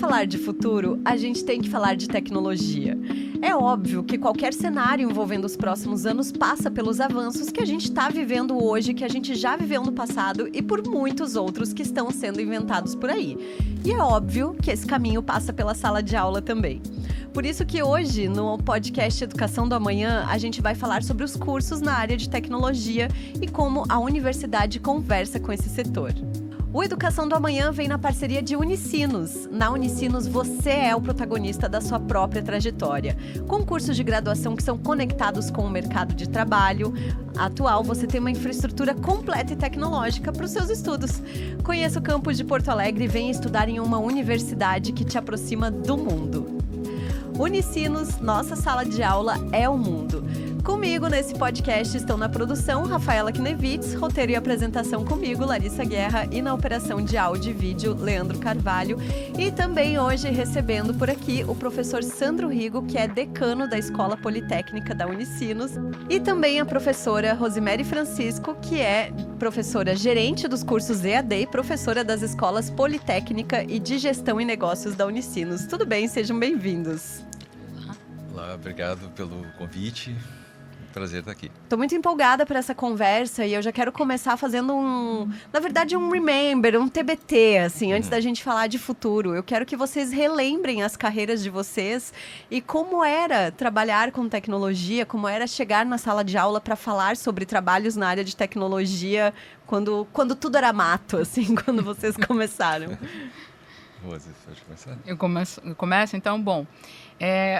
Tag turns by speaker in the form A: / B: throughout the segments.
A: falar de futuro, a gente tem que falar de tecnologia. É óbvio que qualquer cenário envolvendo os próximos anos passa pelos avanços que a gente está vivendo hoje, que a gente já viveu no passado e por muitos outros que estão sendo inventados por aí. E é óbvio que esse caminho passa pela sala de aula também. Por isso que hoje, no podcast Educação do Amanhã, a gente vai falar sobre os cursos na área de tecnologia e como a universidade conversa com esse setor. O Educação do Amanhã vem na parceria de Unicinos. Na Unicinos, você é o protagonista da sua própria trajetória. Com cursos de graduação que são conectados com o mercado de trabalho atual, você tem uma infraestrutura completa e tecnológica para os seus estudos. Conheça o campus de Porto Alegre e venha estudar em uma universidade que te aproxima do mundo. Unicinos, nossa sala de aula é o mundo. Comigo nesse podcast estão na produção Rafaela Knevitz, roteiro e apresentação comigo, Larissa Guerra, e na operação de áudio e vídeo, Leandro Carvalho. E também hoje recebendo por aqui o professor Sandro Rigo, que é decano da Escola Politécnica da Unicinos, e também a professora Rosemary Francisco, que é professora gerente dos cursos EAD e professora das escolas Politécnica e de Gestão e Negócios da Unicinos. Tudo bem? Sejam bem-vindos.
B: Olá, obrigado pelo convite. Prazer estar aqui.
A: Estou muito empolgada para essa conversa e eu já quero começar fazendo um remember, um TBT, assim, antes da gente falar de futuro. Eu quero que vocês relembrem as carreiras de vocês e como era trabalhar com tecnologia, como era chegar na sala de aula para falar sobre trabalhos na área de tecnologia quando tudo era mato, assim, quando vocês começaram.
B: Rose, pode começar?
C: Eu começo, então, bom.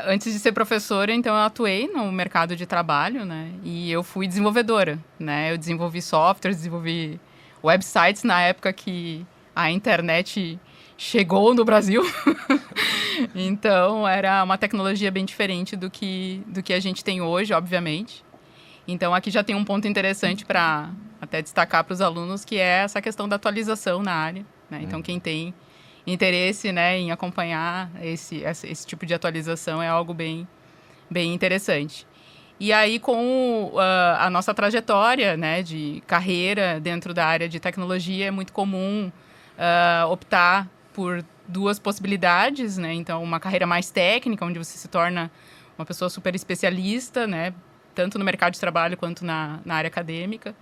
C: Antes de ser professora, então, eu atuei no mercado de trabalho, né? E eu fui desenvolvedora, né? Eu desenvolvi softwares, desenvolvi websites na época que a internet chegou no Brasil. Então, era uma tecnologia bem diferente do que a gente tem hoje, obviamente. Então, aqui já tem um ponto interessante para até destacar para os alunos, que é essa questão da atualização na área, né? Então, quem tem interesse, né, em acompanhar esse tipo de atualização é algo bem interessante. E aí, com a nossa trajetória, né, de carreira dentro da área de tecnologia, é muito comum optar por duas possibilidades, né? Então, uma carreira mais técnica, onde você se torna uma pessoa super especialista, né, tanto no mercado de trabalho quanto na área acadêmica.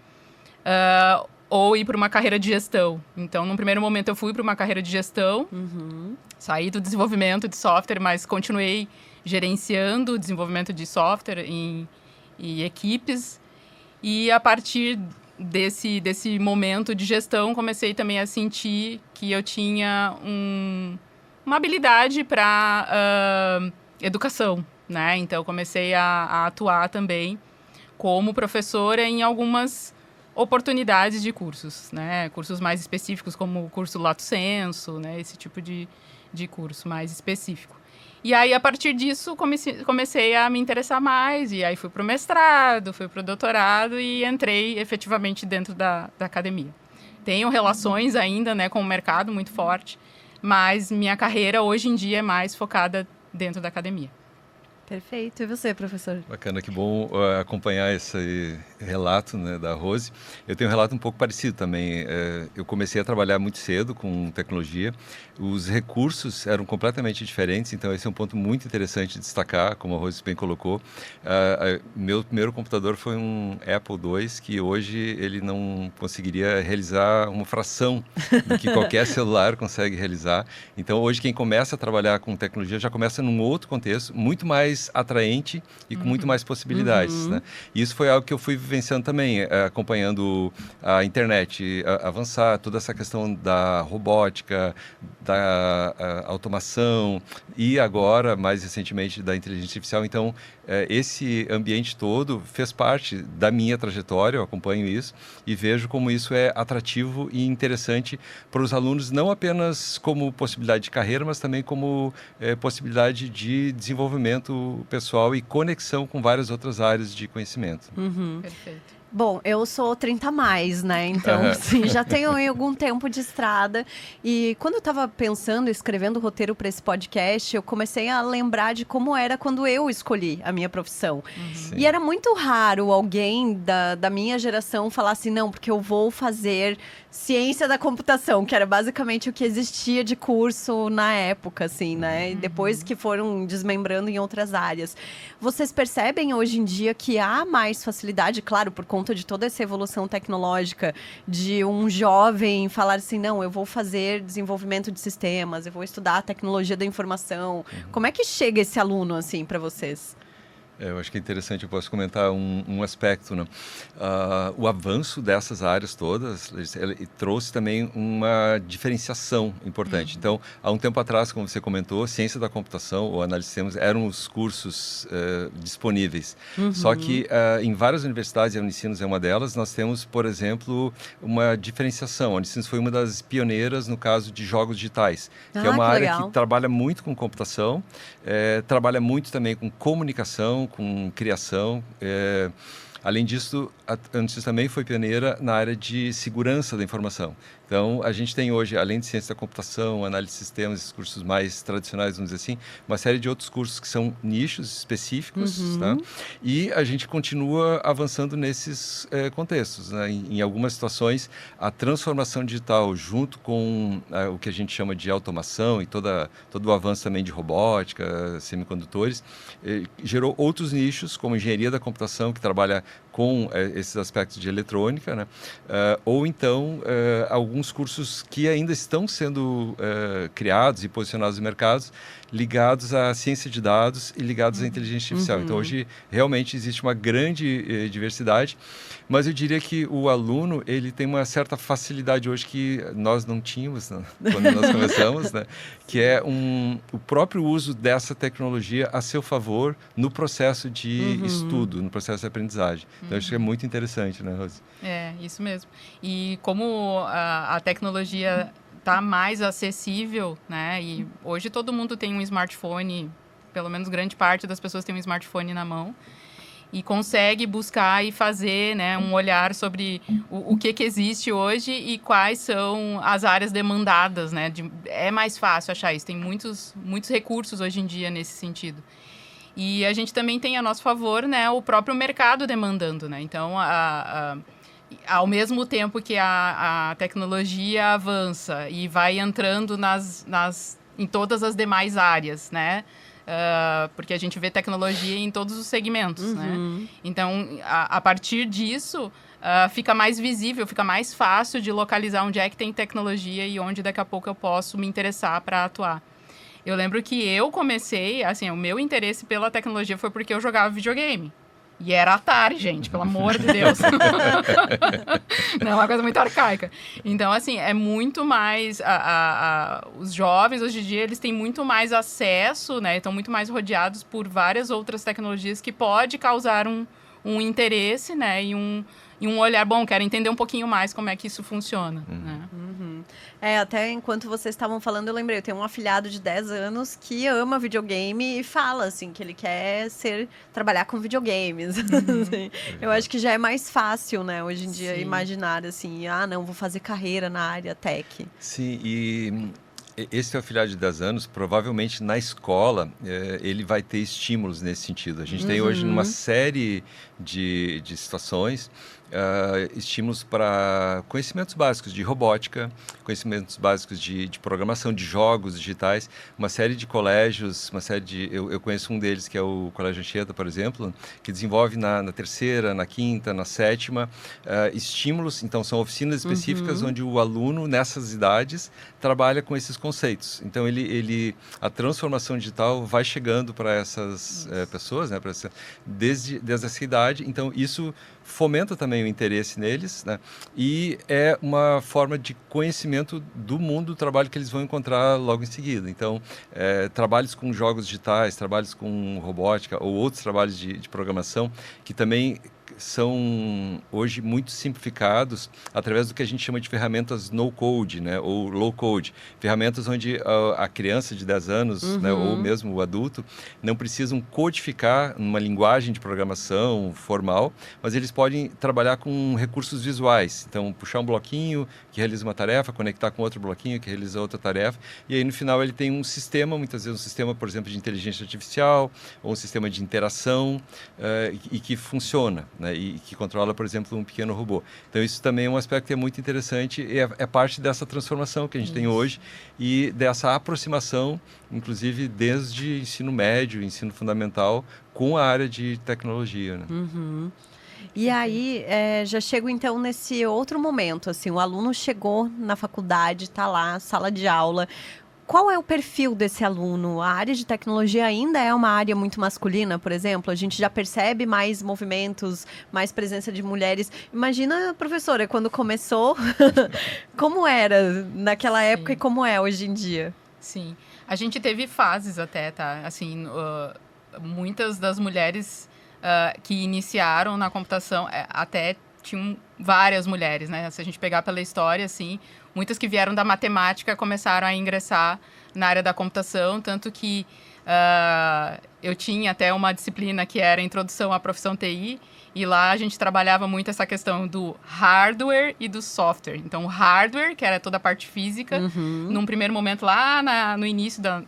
C: Ou ir para uma carreira de gestão. Então, num primeiro momento, eu fui para uma carreira de gestão. Saí do desenvolvimento de software, mas continuei gerenciando o desenvolvimento de software em equipes. E, a partir desse momento de gestão, comecei também a sentir que eu tinha uma habilidade para educação, né? Então, comecei a atuar também como professora em algumas oportunidades de cursos, né? Cursos mais específicos, como o curso Lato Sensu, né? Esse tipo de curso mais específico. E aí, a partir disso, comecei a me interessar mais, e aí fui para o mestrado, fui para o doutorado e entrei efetivamente dentro da academia. Tenho relações ainda, né, com o mercado muito forte, mas minha carreira hoje em dia é mais focada dentro da academia.
A: Perfeito. E você, professor?
B: Bacana, que bom acompanhar esse relato, né, da Rose. Eu tenho um relato um pouco parecido também. Eu comecei a trabalhar muito cedo com tecnologia. Os recursos eram completamente diferentes, então esse é um ponto muito interessante de destacar, como a Rose bem colocou. Meu primeiro computador foi um Apple II, que hoje ele não conseguiria realizar uma fração do que qualquer celular consegue realizar. Então, hoje, quem começa a trabalhar com tecnologia já começa num outro contexto, muito mais atraente e com muito mais possibilidades, né? E isso foi algo que eu fui vivenciando também, acompanhando a internet avançar, toda essa questão da robótica, da automação e agora, mais recentemente, da inteligência artificial. Então, esse ambiente todo fez parte da minha trajetória, eu acompanho isso e vejo como isso é atrativo e interessante para os alunos, não apenas como possibilidade de carreira, mas também como possibilidade de desenvolvimento pessoal e conexão com várias outras áreas de conhecimento.
C: Perfeito.
A: Bom, eu sou 30 a mais, né? Então, assim, já tenho aí algum tempo de estrada. E quando eu tava pensando, escrevendo o roteiro para esse podcast, eu comecei a lembrar de como era quando eu escolhi a minha profissão. E era muito raro alguém da minha geração falar assim, não, porque eu vou fazer ciência da computação, que era basicamente o que existia de curso na época, assim, né? E depois que foram desmembrando em outras áreas. Vocês percebem hoje em dia que há mais facilidade, claro, por conta de toda essa evolução tecnológica, de um jovem falar assim, não, eu vou fazer desenvolvimento de sistemas, eu vou estudar a tecnologia da informação. Como é que chega esse aluno, assim, para vocês?
B: Eu acho que é interessante, eu posso comentar um aspecto, né? O avanço dessas áreas todas ele trouxe também uma diferenciação importante. Então, há um tempo atrás, como você comentou, ciência da computação ou análise de sistemas eram os cursos disponíveis. Só que em várias universidades, e a Unicinos é uma delas, nós temos, por exemplo, uma diferenciação. A Unicinos foi uma das pioneiras no caso de jogos digitais, que é uma área
A: legal.
B: que trabalha muito com computação, trabalha muito também com comunicação, com criação. Além disso, a Unicinos também foi pioneira na área de segurança da informação. Então, a gente tem hoje, além de ciência da computação, análise de sistemas, esses cursos mais tradicionais, vamos dizer assim, uma série de outros cursos que são nichos específicos, tá? E a gente continua avançando nesses contextos, né? Em algumas situações, a transformação digital, junto com o que a gente chama de automação e todo o avanço também de robótica, semicondutores, gerou outros nichos, como engenharia da computação, que trabalha com esses aspectos de eletrônica, né? Ou então alguns cursos que ainda estão sendo criados e posicionados no mercado, ligados à ciência de dados e ligados à inteligência artificial. Então, hoje, realmente existe uma grande diversidade, mas eu diria que o aluno, ele tem uma certa facilidade hoje que nós não tínhamos, né, quando nós começamos, né, que é o próprio uso dessa tecnologia a seu favor no processo de estudo, no processo de aprendizagem. Então, acho que é muito interessante, né, Rose?
C: É, isso mesmo. E como a tecnologia está mais acessível, né? E hoje todo mundo tem um smartphone, pelo menos grande parte das pessoas tem um smartphone na mão e consegue buscar e fazer, né, um olhar sobre o que existe hoje e quais são as áreas demandadas, né? É mais fácil achar isso. Tem muitos recursos hoje em dia nesse sentido. E a gente também tem a nosso favor, né, o próprio mercado demandando, né? Então, ao mesmo tempo que a tecnologia avança e vai entrando em todas as demais áreas, né? Porque a gente vê tecnologia em todos os segmentos, né? Então, a partir disso, fica mais visível, fica mais fácil de localizar onde é que tem tecnologia e onde daqui a pouco eu posso me interessar para atuar. Eu lembro que eu comecei, assim, o meu interesse pela tecnologia foi porque eu jogava videogame. E era Atari, gente, pelo amor de Deus. Não, é uma coisa muito arcaica. Então, assim, é muito mais... os jovens, hoje em dia, eles têm muito mais acesso, né? Estão muito mais rodeados por várias outras tecnologias que pode causar um interesse, né? E um olhar, bom, quero entender um pouquinho mais como é que isso funciona, né?
A: Até enquanto vocês estavam falando, eu lembrei, eu tenho um afilhado de 10 anos que ama videogame e fala, assim, que ele quer trabalhar com videogames. Assim. Eu acho que já é mais fácil, né, hoje em dia, imaginar, assim, não, vou fazer carreira na área tech.
B: Sim, e esse teu afilhado de 10 anos, provavelmente na escola, ele vai ter estímulos nesse sentido. A gente tem hoje uma série de situações, estímulos para conhecimentos básicos de robótica, conhecimentos básicos de programação de jogos digitais, uma série de colégios, eu conheço um deles que é o Colégio Anchieta, por exemplo, que desenvolve na terceira, na quinta, na sétima, estímulos, então são oficinas específicas onde o aluno, nessas idades, trabalha com esses conceitos. Então, a transformação digital vai chegando para essas pessoas, né, desde essa idade, então isso fomenta também o interesse neles, né? E é uma forma de conhecimento do mundo do trabalho que eles vão encontrar logo em seguida. Então, trabalhos com jogos digitais, trabalhos com robótica ou outros trabalhos de programação que também são hoje muito simplificados através do que a gente chama de ferramentas no-code, né, ou low-code. Ferramentas onde a criança de 10 anos, né, ou mesmo o adulto, não precisam codificar numa linguagem de programação formal, mas eles podem trabalhar com recursos visuais. Então, puxar um bloquinho que realiza uma tarefa, conectar com outro bloquinho que realiza outra tarefa, e aí no final ele tem um sistema, muitas vezes um sistema, por exemplo, de inteligência artificial, ou um sistema de interação, e que funciona, né, e que controla, por exemplo, um pequeno robô. Então isso também é um aspecto que é muito interessante e é parte dessa transformação que a gente tem hoje e dessa aproximação, inclusive desde ensino médio, ensino fundamental, com a área de tecnologia, né?
A: E aí, já chego então nesse outro momento, assim, o aluno chegou na faculdade, está lá, sala de aula. Qual é o perfil desse aluno? A área de tecnologia ainda é uma área muito masculina, por exemplo? A gente já percebe mais movimentos, mais presença de mulheres. Imagina, professora, quando começou, como era naquela época e como é hoje em dia?
C: Sim, a gente teve fases até, tá? Assim, muitas das mulheres que iniciaram na computação, até tinham várias mulheres, né? Se a gente pegar pela história, assim, muitas que vieram da matemática começaram a ingressar na área da computação, tanto que eu tinha até uma disciplina que era Introdução à Profissão TI, e lá a gente trabalhava muito essa questão do hardware e do software. Então, o hardware, que era toda a parte física, num primeiro momento lá no início da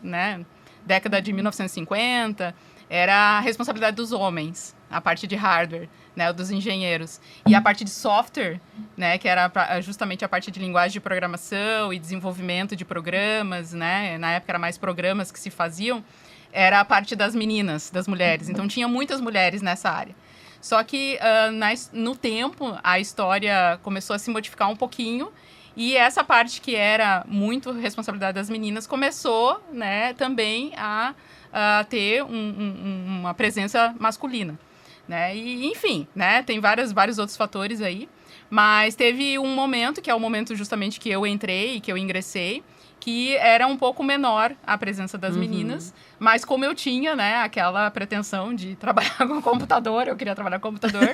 C: década de 1950, era a responsabilidade dos homens, a parte de hardware, né, dos engenheiros. E a parte de software, né, que era justamente a parte de linguagem de programação e desenvolvimento de programas, né, na época era mais programas que se faziam, era a parte das meninas, das mulheres. Então, tinha muitas mulheres nessa área. Só que, no tempo, a história começou a se modificar um pouquinho e essa parte que era muito responsabilidade das meninas começou, né, também a ter uma presença masculina, né? E, enfim, né, tem vários outros fatores aí, mas teve um momento, que é o momento justamente que eu entrei, que eu ingressei, que era um pouco menor a presença das meninas, mas como eu tinha, né, aquela pretensão de trabalhar com computador, eu queria trabalhar com computador,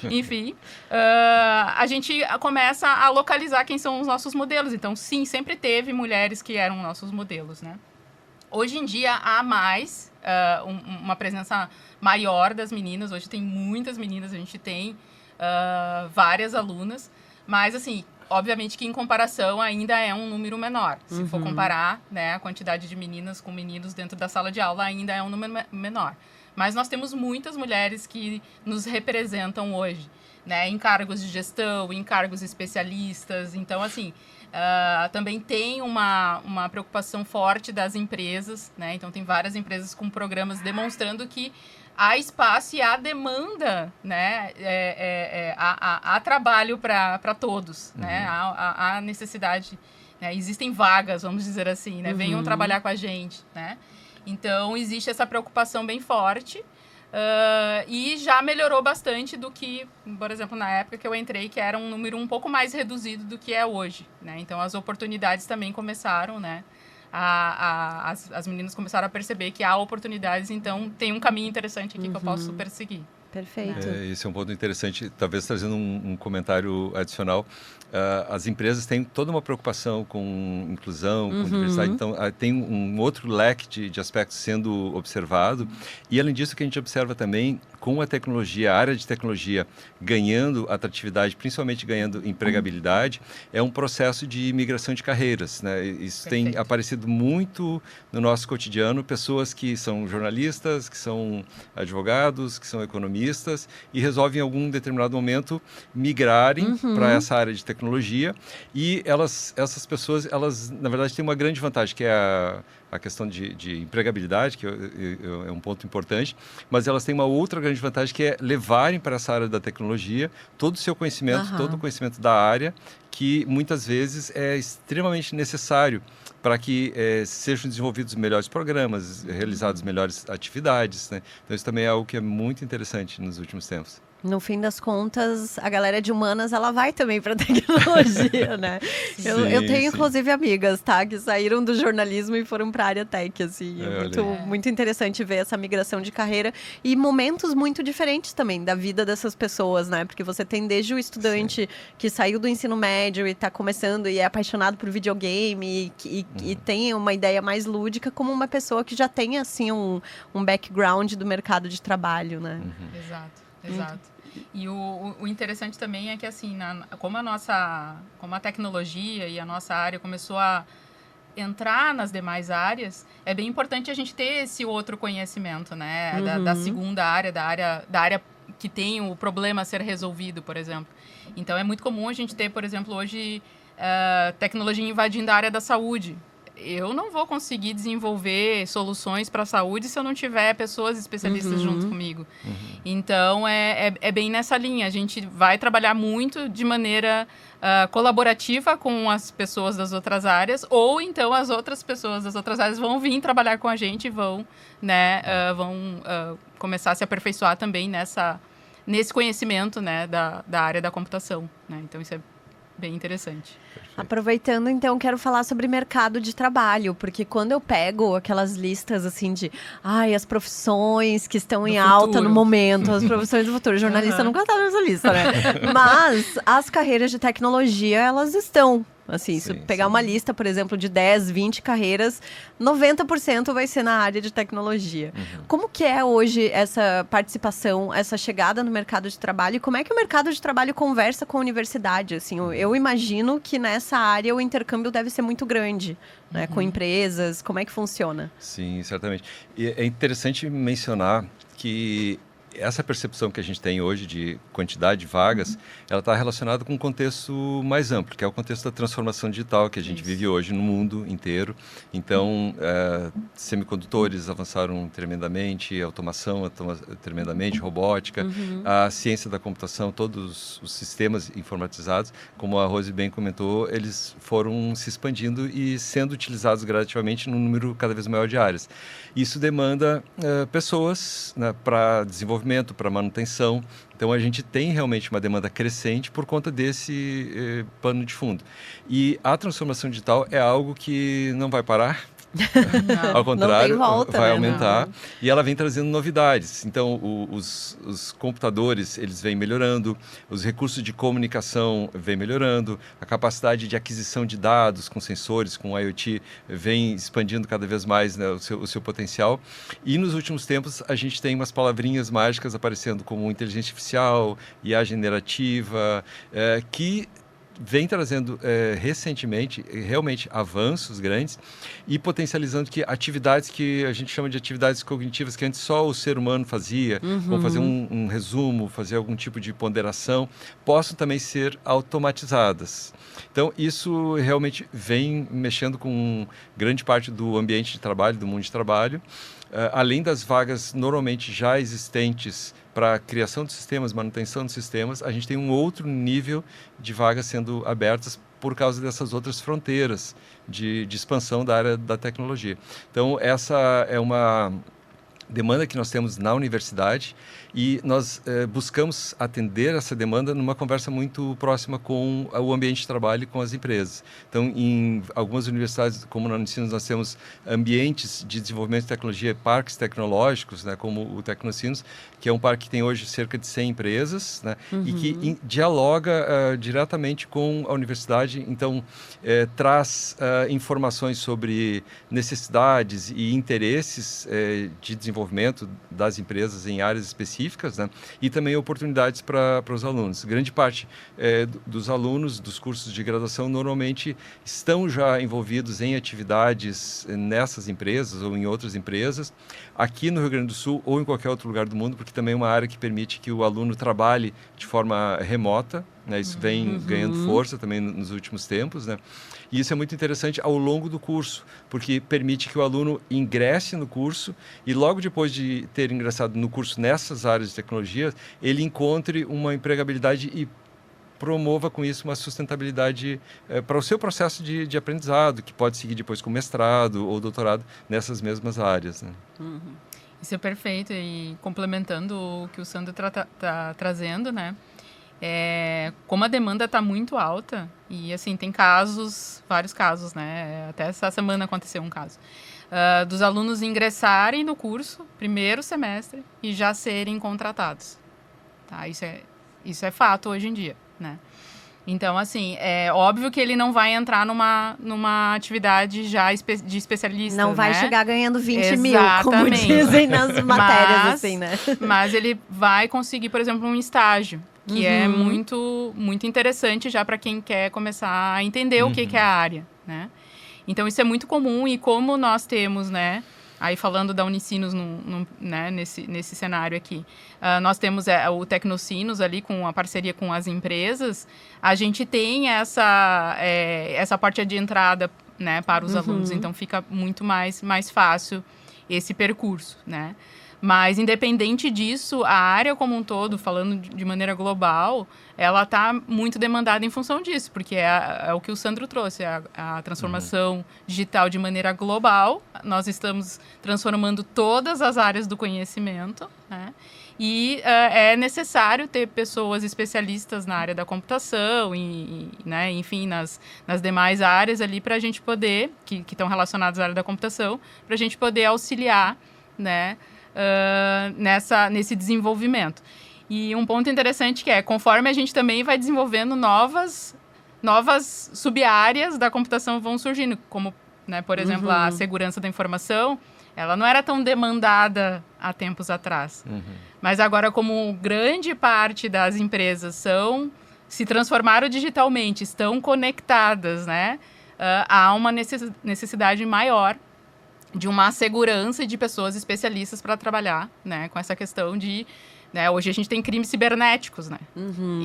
C: enfim, a gente começa a localizar quem são os nossos modelos. Então, sim, sempre teve mulheres que eram nossos modelos, né? Hoje em dia, há mais uma presença maior das meninas. Hoje tem muitas meninas, a gente tem várias alunas. Mas, assim, obviamente que em comparação ainda é um número menor. Se for comparar, né, a quantidade de meninas com meninos dentro da sala de aula, ainda é um número menor. Mas nós temos muitas mulheres que nos representam hoje, né, em cargos de gestão, em cargos especialistas. Então, assim... também tem uma preocupação forte das empresas, né? Então, tem várias empresas com programas demonstrando que há espaço e há demanda, né? Há trabalho para todos, né? Há necessidade, né? Existem vagas, vamos dizer assim, né? Venham trabalhar com a gente, né? Então, existe essa preocupação bem forte. E já melhorou bastante do que, por exemplo, na época que eu entrei, que era um número um pouco mais reduzido do que é hoje, né? Então, as oportunidades também começaram, né? As meninas começaram a perceber que há oportunidades, então tem um caminho interessante aqui que eu posso perseguir.
A: Perfeito.
B: Esse é um ponto interessante, talvez trazendo um comentário adicional. As empresas têm toda uma preocupação com inclusão, com diversidade, então tem um outro leque de aspectos sendo observado. E, além disso, o que a gente observa também, com a tecnologia, a área de tecnologia ganhando atratividade, principalmente ganhando empregabilidade, é um processo de migração de carreiras, né? Isso tem aparecido muito no nosso cotidiano, pessoas que são jornalistas, que são advogados, que são economistas e resolvem em algum determinado momento migrarem para essa área de tecnologia e essas pessoas, elas na verdade têm uma grande vantagem, que é a questão de empregabilidade, que é um ponto importante, mas elas têm uma outra grande vantagem, que é levarem para essa área da tecnologia todo o seu conhecimento, todo o conhecimento da área, que muitas vezes é extremamente necessário para que sejam desenvolvidos melhores programas, realizadas melhores atividades, né? Então isso também é algo que é muito interessante nos últimos tempos.
A: No fim das contas, a galera de humanas, ela vai também para tecnologia, né? Eu tenho, inclusive, amigas, tá? Que saíram do jornalismo e foram para a área tech, assim. Muito interessante ver essa migração de carreira e momentos muito diferentes também da vida dessas pessoas, né? Porque você tem desde o estudante que saiu do ensino médio e tá começando e é apaixonado por videogame e tem uma ideia mais lúdica, como uma pessoa que já tem, assim, um background do mercado de trabalho, né?
C: Exato. E o interessante também é que, assim, como a tecnologia e a nossa área começou a entrar nas demais áreas, é bem importante a gente ter esse outro conhecimento, né? Da segunda área, da área que tem o problema a ser resolvido, por exemplo. Então, é muito comum a gente ter, por exemplo, hoje, tecnologia invadindo a área da saúde. Eu não vou conseguir desenvolver soluções para a saúde se eu não tiver pessoas especialistas junto comigo. Então, é bem nessa linha. A gente vai trabalhar muito de maneira colaborativa com as pessoas das outras áreas, ou então as outras pessoas das outras áreas vão vir trabalhar com a gente e vão começar a se aperfeiçoar também nesse conhecimento, né, da área da computação, né? Então, isso é bem interessante.
A: Aproveitando, então, quero falar sobre mercado de trabalho, porque quando eu pego aquelas listas, assim, de as profissões que estão em alta no momento, as profissões do futuro, jornalista nunca tá nessa lista, né? Mas as carreiras de tecnologia, elas estão. Assim, se pegar uma lista, por exemplo, de 10, 20 carreiras, 90% vai ser na área de tecnologia. Como que é hoje essa participação, essa chegada no mercado de trabalho? E como é que o mercado de trabalho conversa com a universidade? Assim, eu imagino que nessa área o intercâmbio deve ser muito grande, né? Com empresas, como é que funciona?
B: Sim, certamente. E é interessante mencionar que essa percepção que a gente tem hoje de quantidade de vagas, ela está relacionada com um contexto mais amplo, que é o contexto da transformação digital que a gente vive hoje no mundo inteiro. Então, semicondutores avançaram tremendamente, automação tremendamente, robótica, a ciência da computação, todos os sistemas informatizados, como a Rose bem comentou, eles foram se expandindo e sendo utilizados gradativamente num número cada vez maior de áreas. Isso demanda pessoas, né, para desenvolvimento, para manutenção. Então, a gente tem realmente uma demanda crescente por conta desse pano de fundo. E a transformação digital é algo que não vai parar. Ao contrário, vai aumentar. E ela vem trazendo novidades. Então, os computadores, eles vêm melhorando, os recursos de comunicação vêm melhorando, a capacidade de aquisição de dados com sensores, com IoT, vem expandindo cada vez mais, né, o seu potencial. E nos últimos tempos, a gente tem umas palavrinhas mágicas aparecendo como inteligência artificial, IA generativa, que vem trazendo recentemente realmente avanços grandes e potencializando que atividades que a gente chama de atividades cognitivas que antes só o ser humano fazia, como fazer um resumo, fazer algum tipo de ponderação, possam também ser automatizadas. Então, isso realmente vem mexendo com grande parte do ambiente de trabalho, do mundo de trabalho, além das vagas normalmente já existentes para a criação de sistemas, manutenção de sistemas, a gente tem um outro nível de vagas sendo abertas por causa dessas outras fronteiras de expansão da área da tecnologia. Então, essa é uma demanda que nós temos na universidade e nós buscamos atender essa demanda numa conversa muito próxima com o ambiente de trabalho e com as empresas. Então, em algumas universidades, como na Unicinos, nós temos ambientes de desenvolvimento de tecnologia, parques tecnológicos, né, como o Tecnocinos, que é um parque que tem hoje cerca de 100 empresas, né, e que dialoga diretamente com a universidade, então traz informações sobre necessidades e interesses de desenvolvimento das empresas em áreas específicas, né, e também oportunidades para os alunos. Grande parte dos alunos dos cursos de graduação normalmente estão já envolvidos em atividades nessas empresas ou em outras empresas, aqui no Rio Grande do Sul ou em qualquer outro lugar do mundo, porque também é uma área que permite que o aluno trabalhe de forma remota, né? Isso vem ganhando força também nos últimos tempos, né? E isso é muito interessante ao longo do curso, porque permite que o aluno ingresse no curso e logo depois de ter ingressado no curso nessas áreas de tecnologia, ele encontre uma empregabilidade e promova com isso uma sustentabilidade para o seu processo de aprendizado, que pode seguir depois com mestrado ou doutorado nessas mesmas áreas, né?
C: Isso é perfeito. E complementando o que o Sandro tá trazendo, né? Como a demanda está muito alta, e assim, tem vários casos, né? Até essa semana aconteceu um caso. Dos alunos ingressarem no curso, primeiro semestre, e já serem contratados. Tá? Isso é fato hoje em dia, né? Então, assim, é óbvio que ele não vai entrar numa atividade já de especialista,
A: não vai
C: né?
A: chegar ganhando 20
C: Exatamente.
A: mil, como dizem nas matérias, assim, né?
C: Mas ele vai conseguir, por exemplo, um estágio, que é muito, muito interessante já para quem quer começar a entender o que é a área, né? Então, isso é muito comum, e como nós temos, né? Aí, falando da Unicinos né, nesse cenário aqui, nós temos o Tecnocinos ali, com a parceria com as empresas, a gente tem essa parte de entrada, né, para os alunos, então fica muito mais fácil esse percurso, né? Mas, independente disso, a área como um todo, falando de maneira global, ela está muito demandada em função disso, porque é o que o Sandro trouxe, a transformação digital de maneira global. Nós estamos transformando todas as áreas do conhecimento, né? E é necessário ter pessoas especialistas na área da computação né, enfim, nas demais áreas ali, para a gente poder, que estão relacionadas à área da computação, para a gente poder auxiliar, né, nesse desenvolvimento. E um ponto interessante conforme a gente também vai desenvolvendo novas sub-áreas da computação vão surgindo, como, né, por exemplo, a segurança da informação, ela não era tão demandada há tempos atrás. Mas agora, como grande parte das empresas se transformaram digitalmente, estão conectadas, né, há uma necessidade maior de uma segurança de pessoas especialistas para trabalhar, né, com essa questão de... Né, hoje a gente tem crimes cibernéticos, né?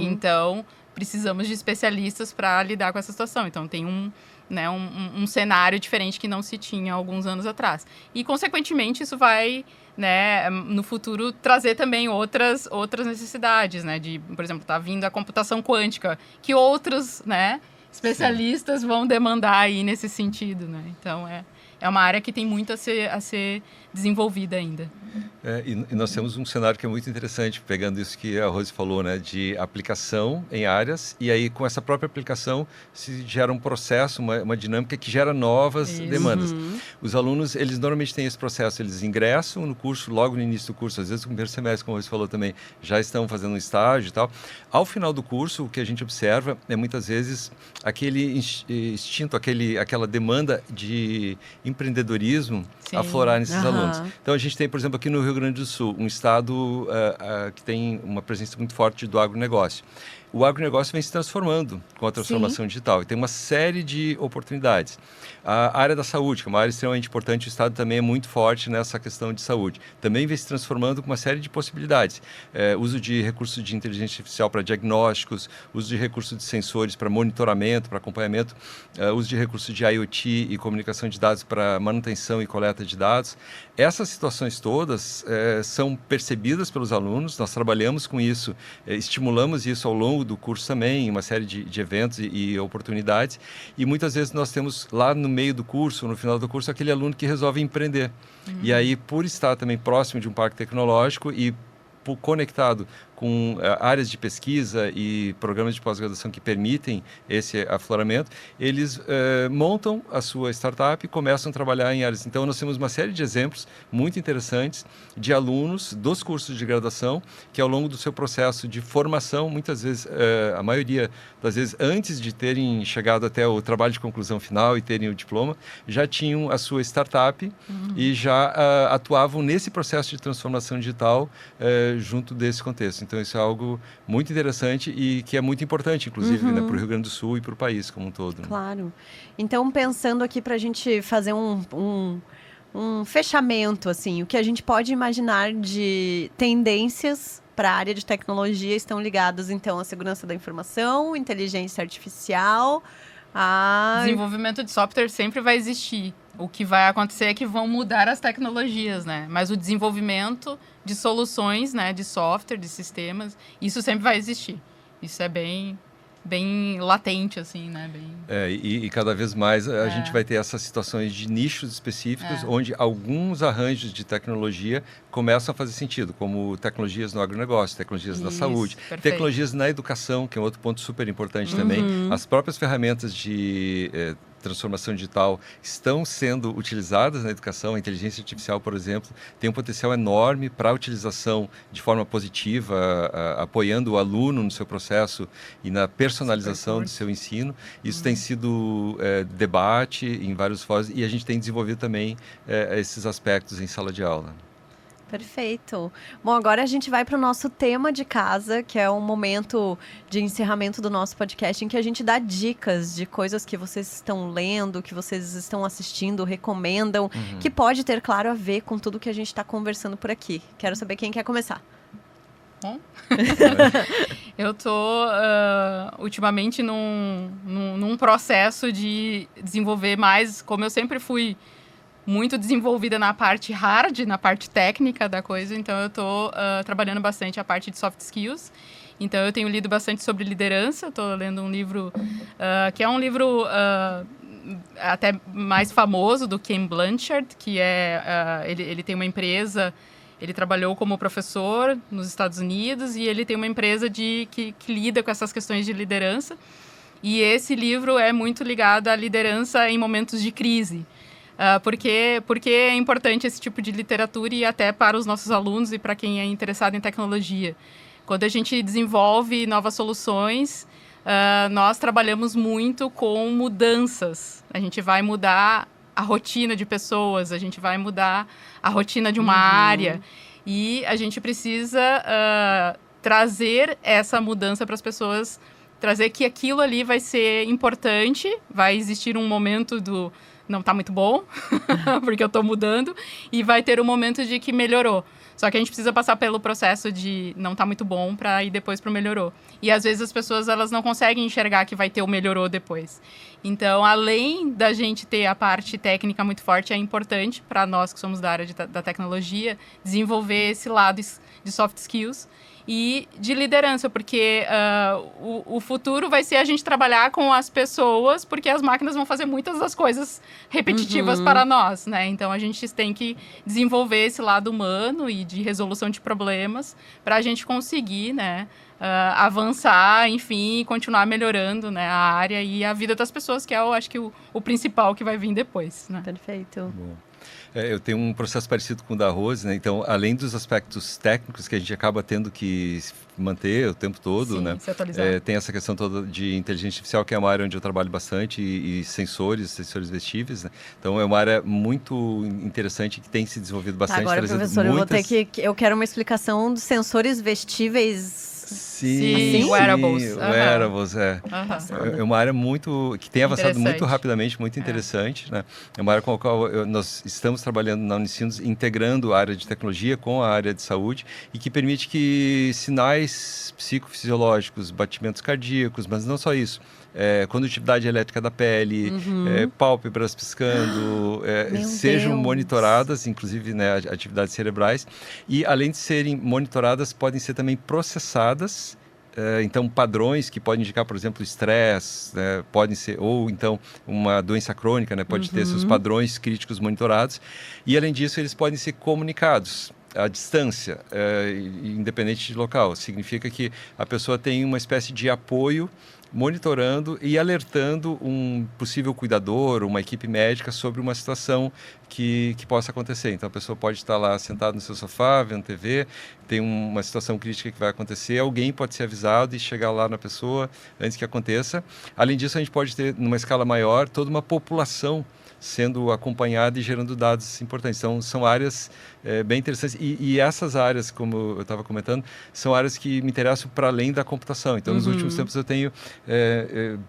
C: Então, precisamos de especialistas para lidar com essa situação. Então, tem um cenário diferente que não se tinha há alguns anos atrás. E, consequentemente, isso vai, né, no futuro, trazer também outras necessidades, né? Por exemplo, está vindo a computação quântica, que outros, né, especialistas vão demandar aí nesse sentido, né? Então, é uma área que tem muito a ser desenvolvida ainda.
B: E nós temos um cenário que é muito interessante, pegando isso que a Rose falou, né, de aplicação em áreas, e aí com essa própria aplicação se gera um processo, uma dinâmica que gera novas demandas. Os alunos, eles normalmente têm esse processo, eles ingressam no curso logo no início do curso, às vezes no primeiro semestre, como a Rose falou também, já estão fazendo um estágio e tal. Ao final do curso, o que a gente observa é muitas vezes aquele instinto, aquela demanda de empreendedorismo aflorar nesses alunos. Então, a gente tem, por exemplo, aqui no Rio Grande do Sul, um estado que tem uma presença muito forte do agronegócio. O agronegócio vem se transformando com a transformação digital e tem uma série de oportunidades. A área da saúde, que é uma área extremamente importante, o Estado também é muito forte nessa questão de saúde. Também vem se transformando com uma série de possibilidades. Uso de recursos de inteligência artificial para diagnósticos, uso de recursos de sensores para monitoramento, para acompanhamento, uso de recursos de IoT e comunicação de dados para manutenção e coleta de dados. Essas situações todas são percebidas pelos alunos, nós trabalhamos com isso, estimulamos isso ao longo do curso também, uma série de eventos e oportunidades, e muitas vezes nós temos lá no meio do curso, no final do curso, aquele aluno que resolve empreender. E aí, por estar também próximo de um parque tecnológico e conectado com áreas de pesquisa e programas de pós-graduação que permitem esse afloramento, eles montam a sua startup e começam a trabalhar em áreas. Então, nós temos uma série de exemplos muito interessantes de alunos dos cursos de graduação que, ao longo do seu processo de formação, muitas vezes, a maioria das vezes, antes de terem chegado até o trabalho de conclusão final e terem o diploma, já tinham a sua startup e já atuavam nesse processo de transformação digital junto desse contexto. Então, isso é algo muito interessante e que é muito importante, inclusive, né, para o Rio Grande do Sul e para o país como um todo. Né?
A: Claro. Então, pensando aqui para a gente fazer um fechamento, assim, o que a gente pode imaginar de tendências para a área de tecnologia estão ligadas, então, à segurança da informação, inteligência artificial,
C: Desenvolvimento de software sempre vai existir. O que vai acontecer é que vão mudar as tecnologias, né? Mas o desenvolvimento de soluções, né, de software, de sistemas, isso sempre vai existir. Isso é bem bem latente, assim, né?
B: E cada vez mais a gente vai ter essas situações de nichos específicos, onde alguns arranjos de tecnologia começam a fazer sentido, como tecnologias no agronegócio, tecnologias da saúde,
C: perfeito.
B: tecnologias na educação, que é um outro ponto super importante também. As próprias ferramentas de transformação digital estão sendo utilizadas na educação. A inteligência artificial, por exemplo, tem um potencial enorme para a utilização de forma positiva, apoiando o aluno no seu processo e na personalização do seu ensino. Isso tem sido debate em vários fóruns e a gente tem desenvolvido também esses aspectos em sala de aula.
A: Perfeito. Bom, agora a gente vai para o nosso tema de casa, que é um momento de encerramento do nosso podcast, em que a gente dá dicas de coisas que vocês estão lendo, que vocês estão assistindo, recomendam, que pode ter, claro, a ver com tudo que a gente está conversando por aqui. Quero saber quem quer começar.
C: Bom, eu tô ultimamente num processo de desenvolver mais, como eu sempre fui muito desenvolvida na parte hard, na parte técnica da coisa, então eu tô trabalhando bastante a parte de soft skills. Então eu tenho lido bastante sobre liderança, estou lendo um livro que é um livro até mais famoso, do Ken Blanchard, que ele tem uma empresa, ele trabalhou como professor nos Estados Unidos e ele tem uma empresa que lida com essas questões de liderança. E esse livro é muito ligado à liderança em momentos de crise. Porque é importante esse tipo de literatura e até para os nossos alunos e para quem é interessado em tecnologia. Quando a gente desenvolve novas soluções, nós trabalhamos muito com mudanças. A gente vai mudar a rotina de pessoas, a gente vai mudar a rotina de uma área. E a gente precisa trazer essa mudança para as pessoas, trazer que aquilo ali vai ser importante, vai existir um momento do não tá muito bom, porque eu tô mudando, e vai ter um momento de que melhorou. Só que a gente precisa passar pelo processo de não tá muito bom para ir depois pro melhorou. E às vezes as pessoas elas não conseguem enxergar que vai ter o melhorou depois. Então, além da gente ter a parte técnica muito forte, é importante para nós que somos da área da tecnologia desenvolver esse lado de soft skills e de liderança, porque o futuro vai ser a gente trabalhar com as pessoas, porque as máquinas vão fazer muitas das coisas repetitivas para nós, né? Então, a gente tem que desenvolver esse lado humano e de resolução de problemas para a gente conseguir, né, avançar, enfim, continuar melhorando, né, a área e a vida das pessoas, que é, eu acho que o principal que vai vir depois, né?
A: Perfeito.
B: Bom. Eu tenho um processo parecido com o da Rose, né? Então, além dos aspectos técnicos que a gente acaba tendo que manter o tempo todo,
C: sim,
B: né?
C: Se atualizar.
B: Tem essa questão toda de inteligência artificial, que é uma área onde eu trabalho bastante, e sensores vestíveis, né? Então, é uma área muito interessante que tem se desenvolvido bastante.
A: Agora, professor, eu vou ter eu quero uma explicação dos sensores vestíveis.
B: Sim,
C: wearables.
B: Wearables, é uma área que tem avançado muito rapidamente, muito interessante, né? É uma área com a qual nós estamos trabalhando na Unicinos, integrando a área de tecnologia com a área de saúde e que permite que sinais psicofisiológicos, batimentos cardíacos, mas não só isso, condutividade elétrica da pele, pálpebras piscando, sejam monitoradas, inclusive, né, atividades cerebrais, e além de serem monitoradas, podem ser também processadas. Então, padrões que podem indicar, por exemplo, estresse, né, podem ser, ou então uma doença crônica, né, pode ter seus padrões críticos monitorados, e além disso, eles podem ser comunicados à distância, independente de local. Significa que a pessoa tem uma espécie de apoio monitorando e alertando um possível cuidador, uma equipe médica sobre uma situação que possa acontecer. Então, a pessoa pode estar lá sentada no seu sofá, vendo TV, tem uma situação crítica que vai acontecer, alguém pode ser avisado e chegar lá na pessoa antes que aconteça. Além disso, a gente pode ter, numa escala maior, toda uma população sendo acompanhada e gerando dados importantes. Então, são áreas bem interessantes. E essas áreas, como eu estava comentando, são áreas que me interessam para além da computação. Então, nos últimos tempos, eu tenho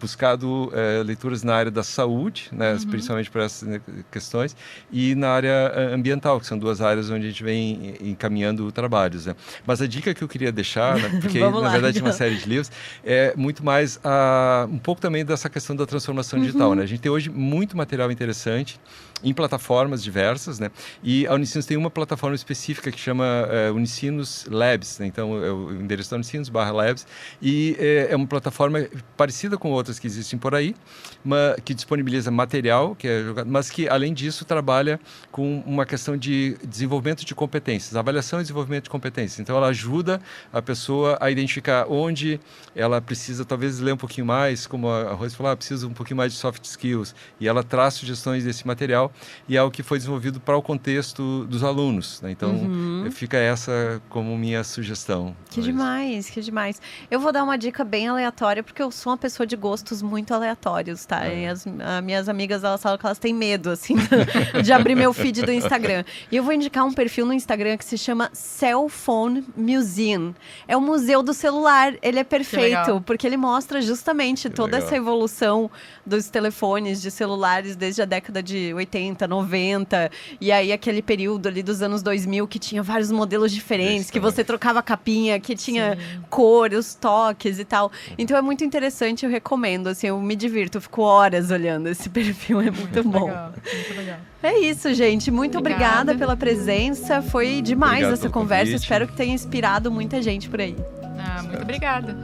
B: buscado leituras na área da saúde, né, principalmente para essas questões, e na área ambiental, que são duas áreas onde a gente vem encaminhando trabalhos, né? Mas a dica que eu queria deixar, né, porque na verdade é uma série de livros, é muito mais um pouco também dessa questão da transformação digital, né? A gente tem hoje muito material interessante em plataformas diversas, né? E a Unicinos tem uma plataforma específica que chama Unicinos Labs, né? Então o endereço da Unicinos/Labs, e é uma plataforma parecida com outras que existem por aí, que disponibiliza material, que é jogado, mas que além disso trabalha com uma questão de desenvolvimento de competências, avaliação e desenvolvimento de competências. Então ela ajuda a pessoa a identificar onde ela precisa talvez ler um pouquinho mais, como a Rose falou, precisa um pouquinho mais de soft skills, e ela traz sugestões desse material, e é o que foi desenvolvido para o contexto dos alunos, né? Então fica essa como minha sugestão.
A: Que demais, que demais. Eu vou dar uma dica bem aleatória, porque eu sou uma pessoa de gostos muito aleatórios, tá? E as minhas amigas, elas falam que elas têm medo, assim, de abrir meu feed do Instagram. E eu vou indicar um perfil no Instagram que se chama Cell Phone Museum. É o museu do celular. Ele é perfeito, porque ele mostra justamente toda essa evolução dos telefones, de celulares, desde a década de 80, 90. E aí aquele período ali dos anos 2000 que tinha vários modelos diferentes, que você trocava a capinha, que tinha cor, os toques e tal. Então é muito interessante, eu recomendo, assim, eu me divirto, eu fico horas olhando esse perfil, é muito bom.
C: Legal, muito legal.
A: É isso, gente. Muito obrigada pela presença. Foi demais essa conversa.
B: Convite.
A: Espero que tenha inspirado muita gente por aí.
C: Muito obrigada.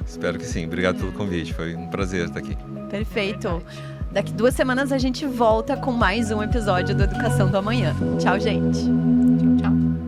B: Espero que sim. Obrigado pelo convite. Foi um prazer estar aqui.
A: Perfeito. Daqui 2 semanas a gente volta com mais um episódio do Educação do Amanhã. Tchau, gente.